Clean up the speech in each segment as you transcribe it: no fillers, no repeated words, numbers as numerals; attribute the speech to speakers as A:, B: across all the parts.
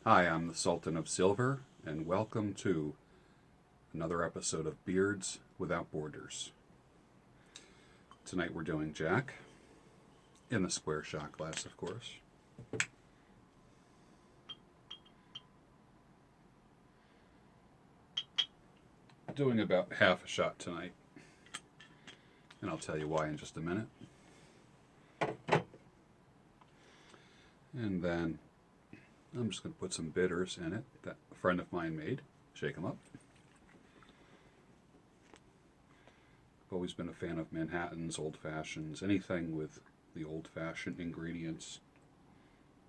A: Hi, I'm the Sultan of Silver, and welcome to another episode of Beards Without Borders. Tonight we're doing Jack, in the square shot glass, of course. Doing about half a shot tonight, and I'll tell you why in just a minute. And then I'm just going to put some bitters in it that a friend of mine made. Shake them up. I've always been a fan of Manhattans, Old Fashions, anything with the old-fashioned ingredients.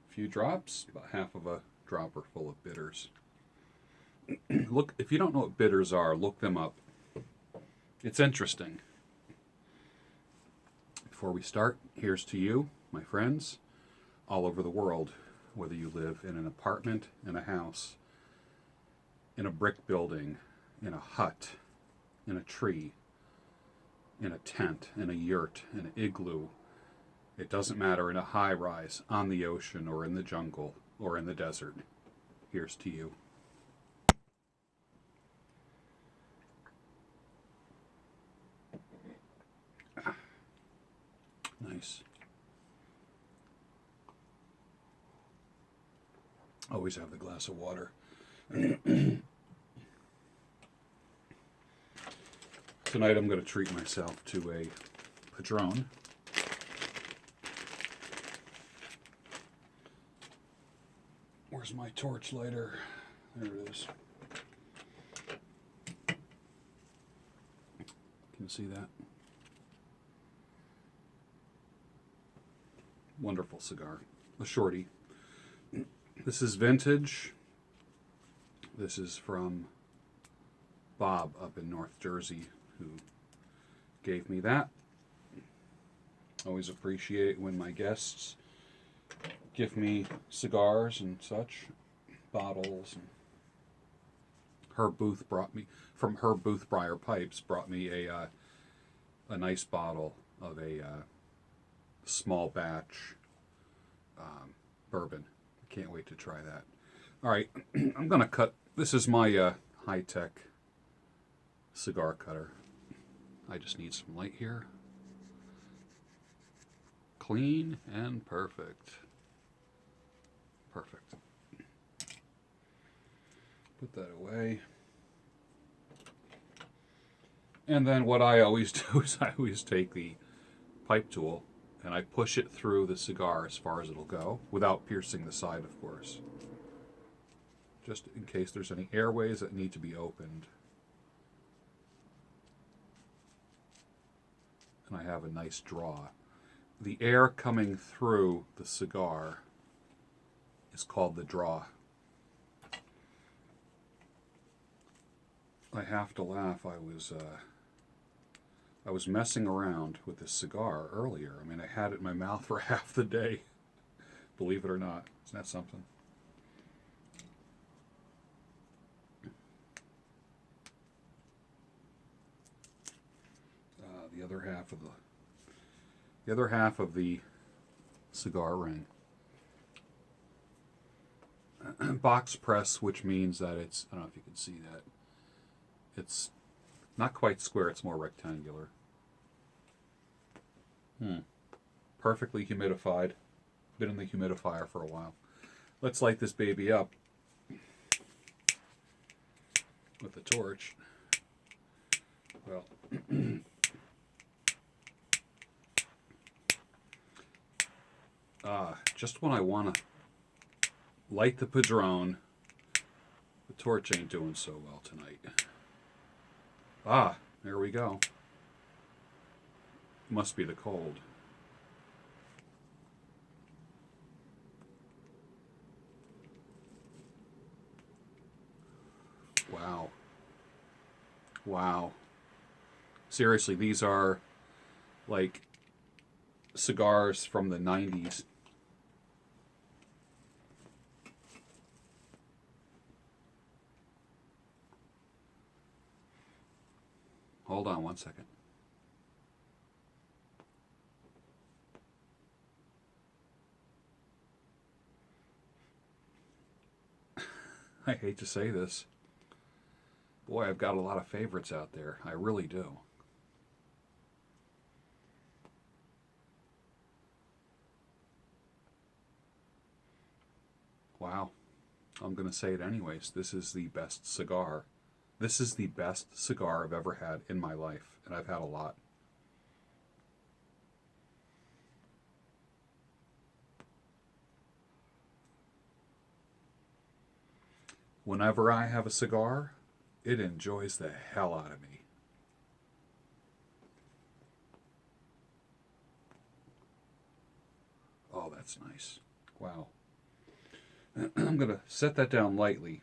A: A few drops, about half of a dropper full of bitters. Look, if you don't know what bitters are, look them up. It's interesting. Before we start, here's to you, my friends, all over the world, whether you live in an apartment, in a house, in a brick building, in a hut, in a tree, in a tent, in a yurt, in an igloo. It doesn't matter, in a high-rise, on the ocean, or in the jungle, or in the desert. Here's to you. Nice. Always have the glass of water. Tonight I'm going to treat myself to a Padron. Where's my torch lighter? There it is. Can you see that? Wonderful cigar. A shorty. This is vintage. This is from Bob up in North Jersey, who gave me that. Always appreciate when my guests give me cigars and such, bottles. And Herb Booth brought me, from Herb Booth Briar Pipes, brought me a nice bottle of a small batch bourbon. Can't wait to try that. All right, I'm going to cut. This is my high-tech cigar cutter. I just need some light here. Clean and perfect. Perfect. Put that away. And then what I always do is I always take the pipe tool and I push it through the cigar as far as it'll go, without piercing the side, of course. Just in case there's any airways that need to be opened. And I have a nice draw. The air coming through the cigar is called the draw. I have to laugh. I was messing around with this cigar earlier. I mean, I had it in my mouth for half the day. Believe it or not. Isn't that something? The other half of the cigar ring. Box press, which means that it's, I don't know if you can see that. It's not quite square, it's more rectangular. Perfectly humidified. Been in the humidifier for a while. Let's light this baby up with the torch. Well, just when I want to light the Padron, the torch ain't doing so well tonight. There we go. Must be the cold. Wow. Wow. Seriously, these are like cigars from the 90s. Hold on one second. I hate to say this. Boy, I've got a lot of favorites out there. I really do. Wow. I'm going to say it anyways. This is the best cigar. This is the best cigar I've ever had in my life, and I've had a lot. Whenever I have a cigar, it enjoys the hell out of me. Oh, that's nice. Wow. I'm going to set that down lightly.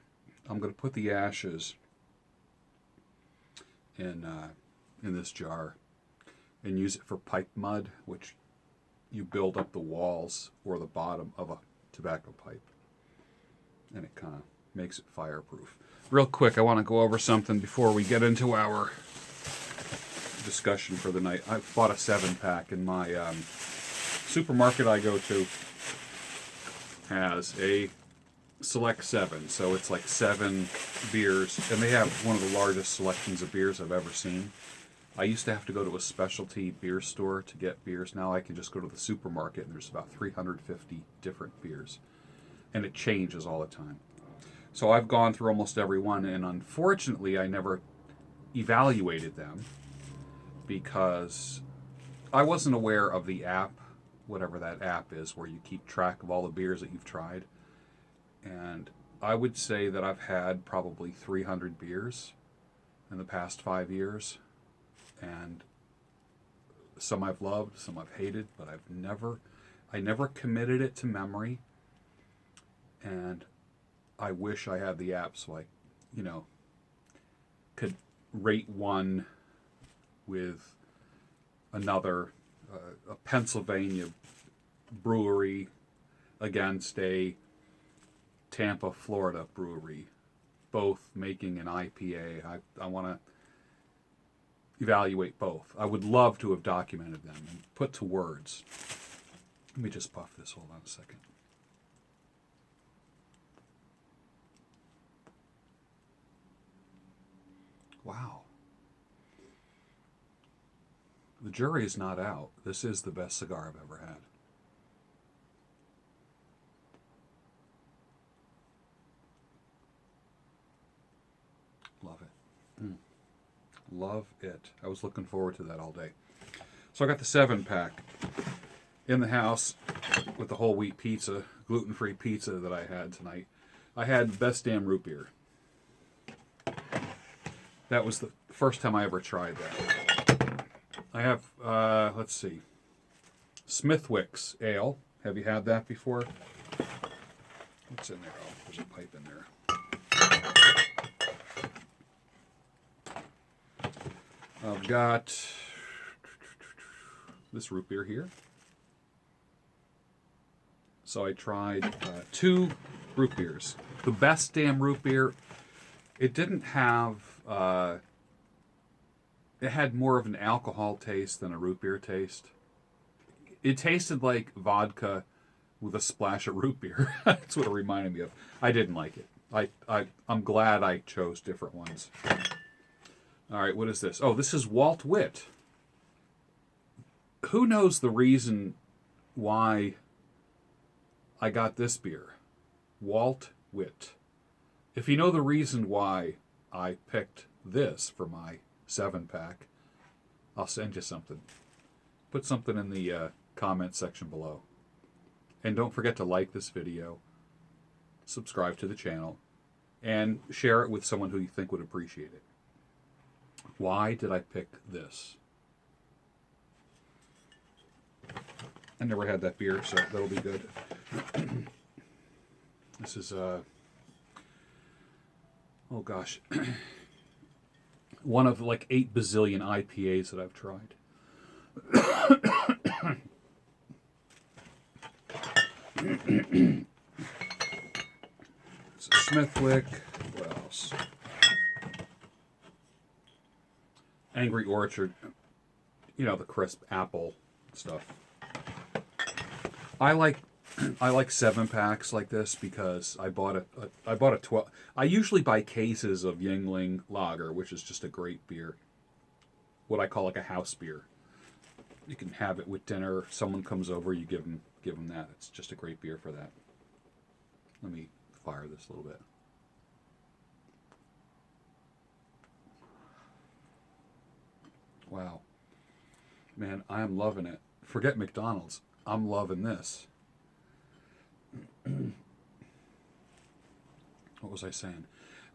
A: I'm going to put the ashes in this jar and use it for pipe mud, which you build up the walls or the bottom of a tobacco pipe. And it kind of makes it fireproof. Real quick, I want to go over something before we get into our discussion for the night. I bought a 7-pack, and my supermarket I go to has a Select 7, so it's like 7 beers, and they have one of the largest selections of beers I've ever seen. I used to have to go to a specialty beer store to get beers. Now I can just go to the supermarket, and there's about 350 different beers, and it changes all the time. So I've gone through almost every one, and unfortunately I never evaluated them because I wasn't aware of the app, whatever that app is, where you keep track of all the beers that you've tried. And I would say that I've had probably 300 beers in the past 5 years. And some I've loved, some I've hated, but I never committed it to memory. And I wish I had the app so I, could rate one with another, a Pennsylvania brewery against a Tampa, Florida brewery, both making an IPA. I want to evaluate both. I would love to have documented them and put to words. Let me just puff this. Hold on a second. Wow. The jury is not out. This is the best cigar I've ever had. Love it. Love it. I was looking forward to that all day. So I got the 7-pack in the house with the whole wheat pizza, gluten-free pizza that I had tonight. I had Best Damn Root Beer. That was the first time I ever tried that. I have, let's see, Smithwick's Ale. Have you had that before? What's in there? Oh, there's a pipe in there. I've got this root beer here. So I tried 2 root beers. The Best Damn Root Beer, it didn't have, it had more of an alcohol taste than a root beer taste. It tasted like vodka with a splash of root beer. That's what it reminded me of. I didn't like it. I'm glad I chose different ones. All right, what is this? Oh, this is Walt Whit. Who knows the reason why I got this beer? Walt Whit. If you know the reason why I picked this for my 7-pack, I'll send you something. Put something in the comment section below. And don't forget to like this video, subscribe to the channel, and share it with someone who you think would appreciate it. Why did I pick this? I never had that beer, so that'll be good. This is, oh gosh, one of like 8 bazillion IPAs that I've tried. It's a Smithwick. What else? Angry Orchard. You know, the crisp apple stuff. I like I like 7-packs like this because I bought a 12. I usually buy cases of Yingling Lager, which is just a great beer. What I call like a house beer. You can have it with dinner. Someone comes over, you give them that. It's just a great beer for that. Let me fire this a little bit. Wow. Man, I am loving it. Forget McDonald's. I'm loving this. What was I saying?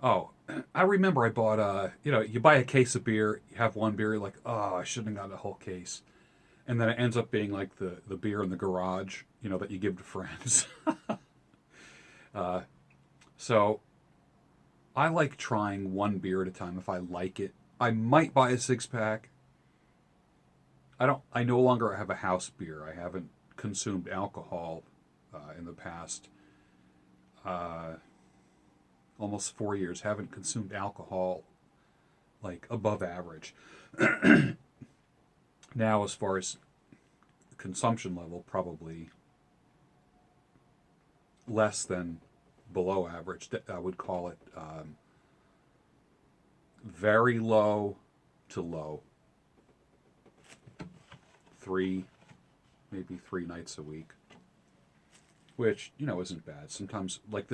A: Oh, I remember I bought you buy a case of beer, you have one beer, you're like, oh, I shouldn't have gotten a whole case. And then it ends up being like the beer in the garage, that you give to friends. So I like trying one beer at a time if I like it. I might buy a 6-pack. I no longer have a house beer. I haven't consumed alcohol in the past almost 4 years. Haven't consumed alcohol like above average. Now, as far as consumption level, probably less than below average. I would call it very low to low. Maybe 3 nights a week, which isn't bad. Sometimes, like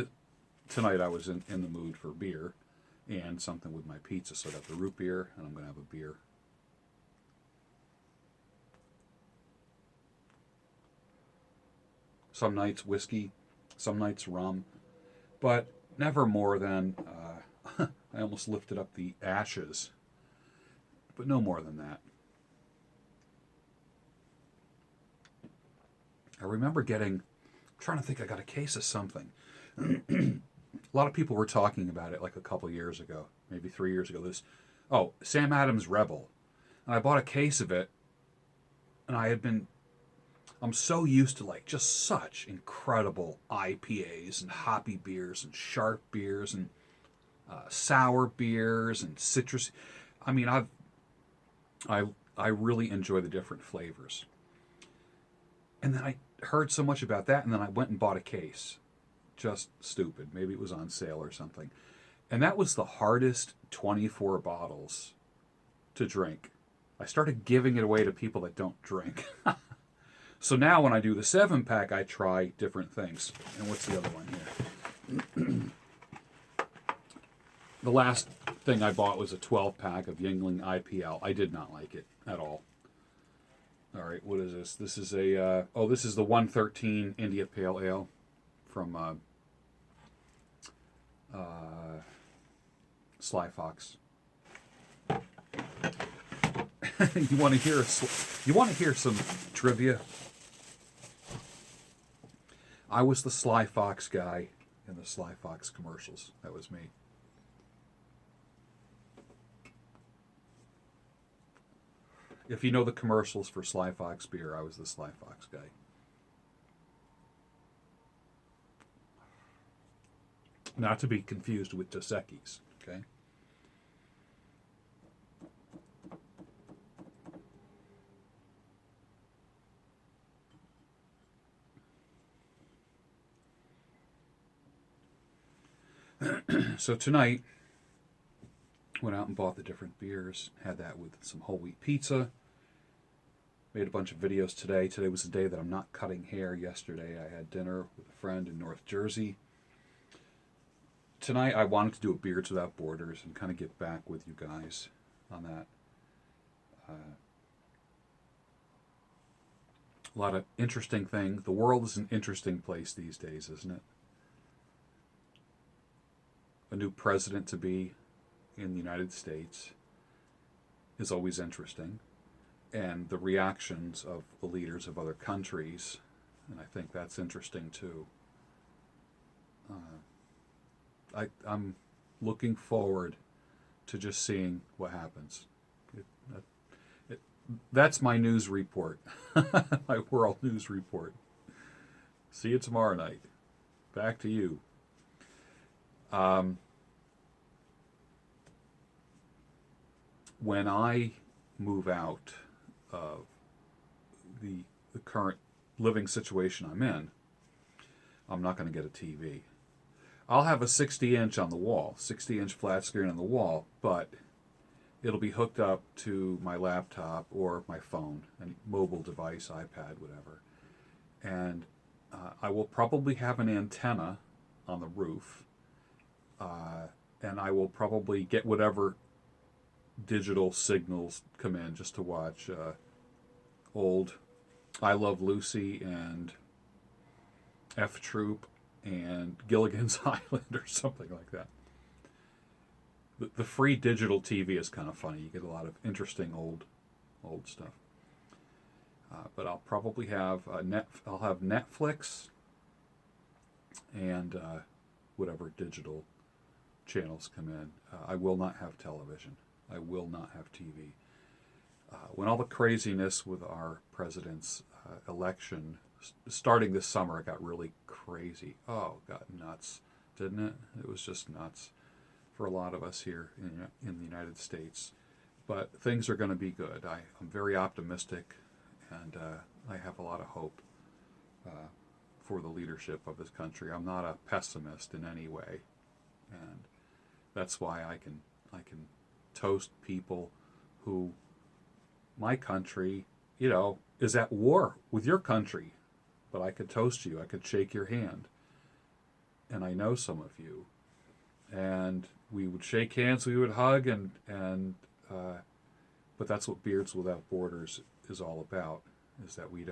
A: tonight, I was in the mood for beer and something with my pizza, so I got the root beer, and I'm going to have a beer. Some nights whiskey, some nights rum, but never more than, I almost lifted up the ashes, but no more than that. I remember I'm trying to think, I got a case of something. A lot of people were talking about it like a couple years ago, maybe 3 years ago. Sam Adams Rebel. And I bought a case of it, and I'm so used to like just such incredible IPAs and hoppy beers and sharp beers and sour beers and citrus. I mean, I really enjoy the different flavors. And then I heard so much about that, and then I went and bought a case. Just stupid. Maybe it was on sale or something. And that was the hardest 24 bottles to drink. I started giving it away to people that don't drink. So now when I do the 7-pack, I try different things. And what's the other one here? The last thing I bought was a 12-pack of Yingling IPL. I did not like it at all. All right, what is this? This is this is the 113 India Pale Ale from Sly Fox. You want to hear some trivia? I was the Sly Fox guy in the Sly Fox commercials. That was me. If you know the commercials for Sly Fox beer, I was the Sly Fox guy. Not to be confused with Dos Equis, okay? So tonight, went out and bought the different beers, had that with some whole wheat pizza, made a bunch of videos today. Today was the day that I'm not cutting hair. Yesterday I had dinner with a friend in North Jersey. Tonight I wanted to do a Beards Without Borders and kind of get back with you guys on that. A lot of interesting things. The world is an interesting place these days, isn't it? A new president to be in the United States is always interesting. And the reactions of the leaders of other countries, and I think that's interesting too. I'm looking forward to just seeing what happens. That's my news report, my world news report. See you tomorrow night. Back to you. When I move out of the current living situation I'm in, I'm not going to get a TV. I'll have a 60-inch on the wall, 60-inch flat screen on the wall, but it'll be hooked up to my laptop or my phone, a mobile device, iPad, whatever. And I will probably have an antenna on the roof, and I will probably get whatever digital signals come in just to watch old I Love Lucy and F Troop and Gilligan's Island or something like that. The free digital TV is kind of funny. You get a lot of interesting old stuff. But I'll probably have I'll have Netflix and whatever digital channels come in. I will not have television. I will not have TV. When all the craziness with our president's election starting this summer, it got really crazy. Oh, it got nuts, didn't it? It was just nuts for a lot of us here in the United States. But things are going to be good. I'm very optimistic, and I have a lot of hope for the leadership of this country. I'm not a pessimist in any way, and that's why I can toast people who, my country, is at war with your country, but I could toast you. I could shake your hand, and I know some of you, and we would shake hands, we would hug, but that's what Beards Without Borders is all about, is that we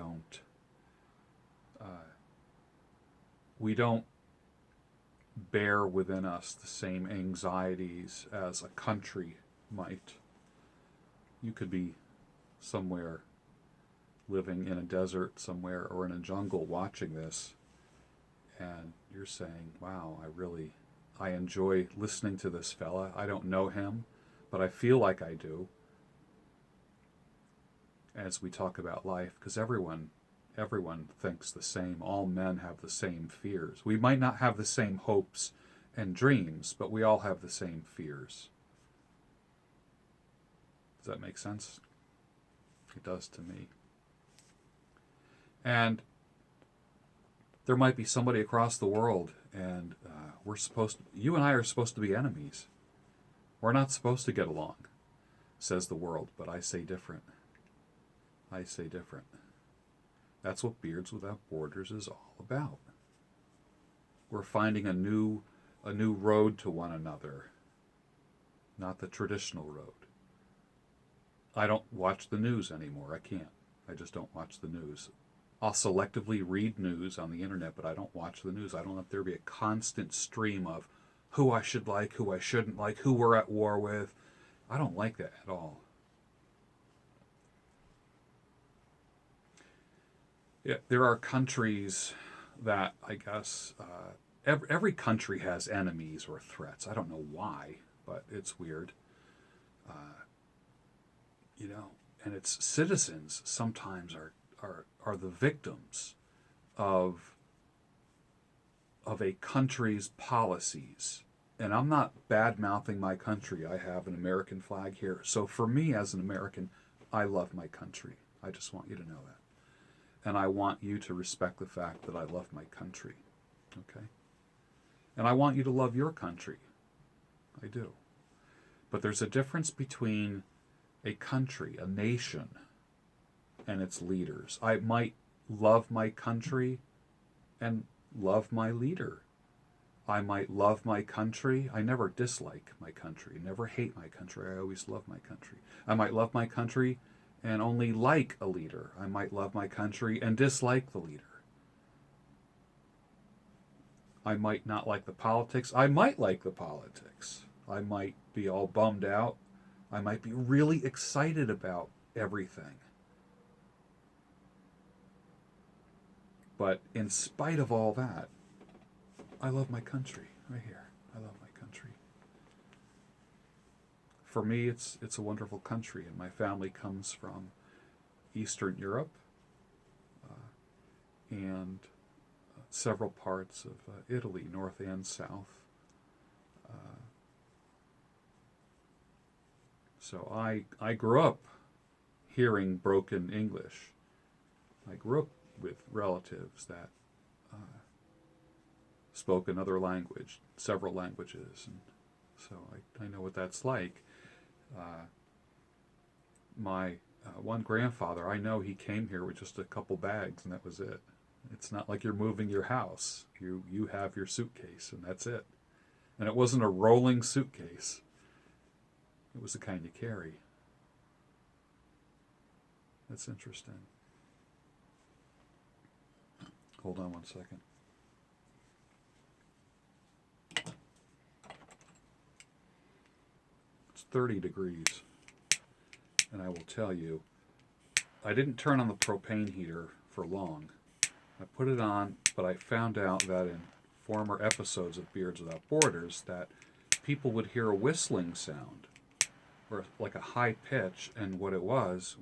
A: don't bear within us the same anxieties as a country might. You could be somewhere living in a desert somewhere or in a jungle watching this, and you're saying, wow, I enjoy listening to this fella. I don't know him, but I feel like I do as we talk about life, because everyone thinks the same. All men have the same fears. We might not have the same hopes and dreams, but we all have the same fears. Does that make sense? It does to me. And there might be somebody across the world, and you and I are supposed to be enemies. We're not supposed to get along, says the world, but I say different. I say different. That's what Beards Without Borders is all about. We're finding a new road to one another, not the traditional road. I don't watch the news anymore. I can't. I just don't watch the news. I'll selectively read news on the internet, but I don't watch the news. I don't let there be a constant stream of who I should like, who I shouldn't like, who we're at war with. I don't like that at all. Yeah, there are countries that I guess every country has enemies or threats. I don't know why, but it's weird. And its citizens sometimes are the victims of a country's policies. And I'm not bad-mouthing my country. I have an American flag here. So for me as an American, I love my country. I just want you to know that. And I want you to respect the fact that I love my country. Okay? And I want you to love your country. I do. But there's a difference between a country, a nation, and its leaders. I might love my country and love my leader. I might love my country. I never dislike my country, never hate my country. I always love my country. I might love my country and only like a leader. I might love my country and dislike the leader. I might not like the politics. I might like the politics. I might be all bummed out. I might be really excited about everything. But in spite of all that, I love my country right here. I love my country. For me, it's a wonderful country, and my family comes from Eastern Europe and several parts of Italy, north and south. So I grew up hearing broken English. I grew up with relatives that spoke another language, several languages, and so I know what that's like. My one grandfather, I know he came here with just a couple bags, and that was it. It's not like you're moving your house. You have your suitcase, and that's it. And it wasn't a rolling suitcase. It was the kind you carry. That's interesting. Hold on one second. It's 30 degrees. And I will tell you, I didn't turn on the propane heater for long. I put it on, but I found out that in former episodes of Beards Without Borders that people would hear a whistling sound, or like a high pitch, and what it was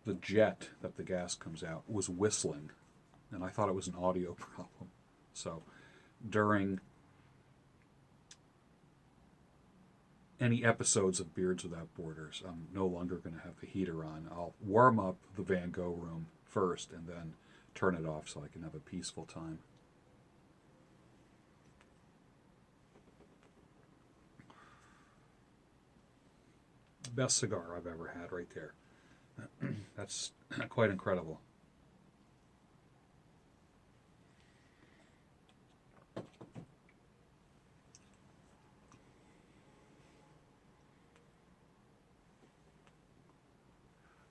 A: the jet that the gas comes out was whistling, and I thought it was an audio problem. So during any episodes of Beards Without Borders, I'm no longer going to have the heater on. I'll warm up the Van Gogh room first and then turn it off so I can have a peaceful time. Best cigar I've ever had right there. That's quite incredible.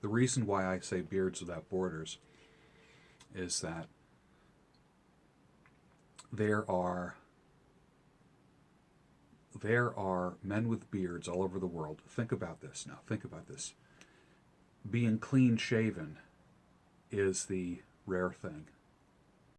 A: The reason why I say Beards Without Borders is that there are men with beards all over the world. Think about this now. Think about this. Being clean shaven is the rare thing.